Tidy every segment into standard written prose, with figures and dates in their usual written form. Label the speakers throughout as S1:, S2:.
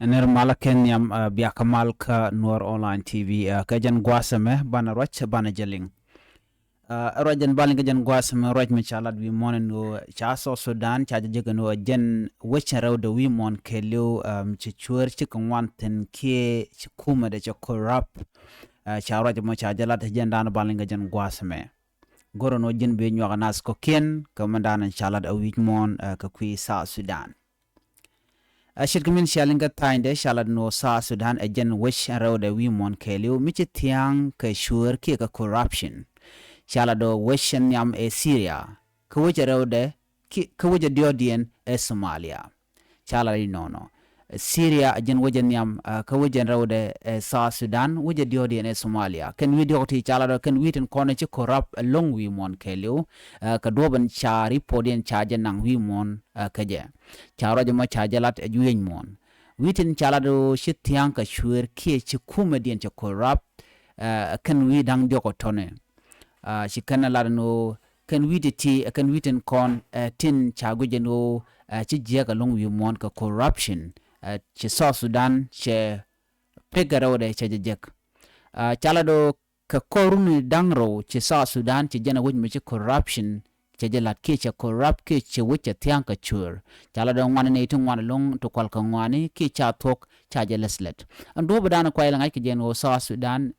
S1: ner malaken yam biakamal ka Nuer online tv ka jan gwasame bana roch bana jeling rojan balin ka jan gwasame roj me chalat wi monen no cha so Sudan cha jega no jen wechen rɛwdɛ wi mon kelio chi chuer chi kwanten ke chi kuma de cha corrupt cha roj mo cha jalat jen dan balin ka jan gwasame goro no jen be nyaga nas ko ken ka mandan chalat a wi mon ka kwi sa Sudan shirkamin shalinga tainde shalad no sa Sudan ɛjɛn wish rɛwdɛ wi mon kelio michi tiang ka shuer ke ka corruption shalado wish nyam Syria ka wija rɛwdɛ ka wija diodien Somalia shaladi nono Syria ɛjɛn wija nyam ka wija rɛwdɛ sa Sudan wija diodien Somalia ken wi dioti shalado ken witin kone chi corrupt long wi mon kelio ka doban cha reportien cha nang wi mon kaje charo jama chajalat juyen mon witin chalado shitiang ka shuer ke chi kumedien cha corrupt kan wi dang joko tone shi kana ladno kan wi ti kan witin kon tin chago jeno chi jega long wi mon ka corruption chi so Sudan che pegaro de che jek chalado ka koruni dangro chi so Sudan chi jena wujme chi corruption jalat ke cha corrupt ke che wicha tiang ka chur chala do ngwan ne tu ngwan long to kwal ka ngwani ke cha thok cha jeleslet ando badana kwa ila ngai ke jeno sa Sudan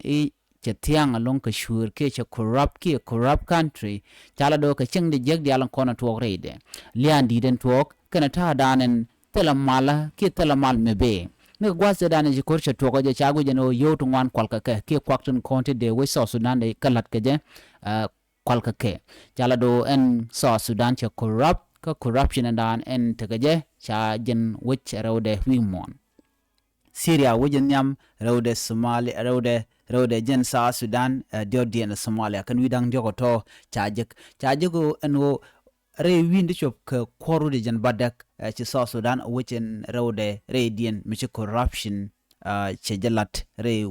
S1: cha tiang long ka chur ke cha corrupt country chala do ka ching de jeg dialan kona to rede lian di den tok kana ta danen telamala ke telamal mebe ne gwase dane ji korcha to ko je cha go jeno yo to ngwan kwal ka ke kwakton konti de we sa Sudan de kalat ke je kwalka ke jala do en so Sudan cha corruption and en tegaje cha jen wich rɛwdɛ wi mon Syria wujin yam rɛwdɛ Somalia rɛwdɛ jen sa Sudan diodien Somalia kan wi dang jogo to cha jego enwo re windi chop ka koru de jen badak chi so Sudan wichin rɛwdɛ re dien michi corruption che jalat re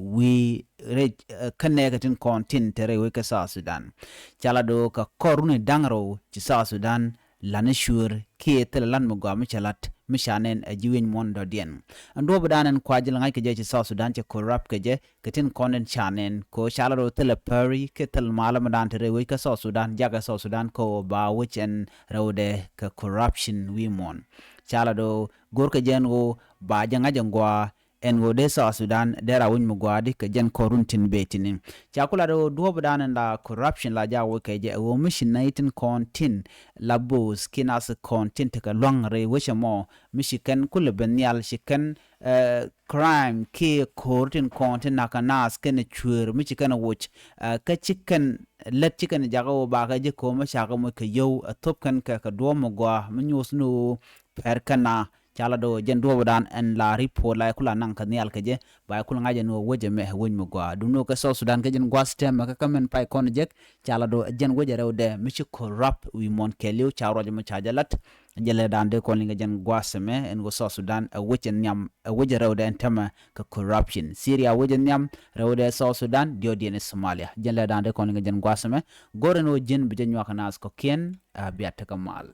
S1: kanegatin kontin tere we ka sa Sudan chalado ka koruni dangro ci sa Sudan lanashur ke telan mo gam chalat mishanen jiwen mon do dien ando badanen kwajil ngai ke je ci sa Sudan che corrupt ke je ketin konen chanen ko chalado tele pari ke tel malam dan tere we ka sa Sudan jaga sa Sudan ko ba wichen rɛwdɛ ka corruption wi mon chalado gorka jengo ba janga jangwa en wode sa Sudan dera won mugwadi ka jen koruntin betinin chakula do duobadan la corruption la jawo ke je wo mission nightin kontin la bos kinas kontin te ka longre wisha mo mishikan kul benyal shikan crime ke kortin kontin nakanas ken chur mishikan wuch ka chicken let chicken jago ba ka je ko ma shaka mo ke yo top kan ka do mugwa mnyus no perkana chala do jen do dan en la report la kula nan ka nial keje ba kula ngaje no woje me won mo gwa dum no ka so Sudan ke jen gwa stem ka kamen pay kon jek chala do jen woje rɛwdɛ mi ci corrupt wi mon kelio charo mo chajalat jele dan de kon linga jen gwa seme en go so Sudan woje nyam woje rɛwdɛ en tema ka corruption Syria woje nyam rɛwdɛ so Sudan diodien Somalia jele dan de kon linga jen gwa seme gore no jen bi jen nyaka nas ko ken biata kamal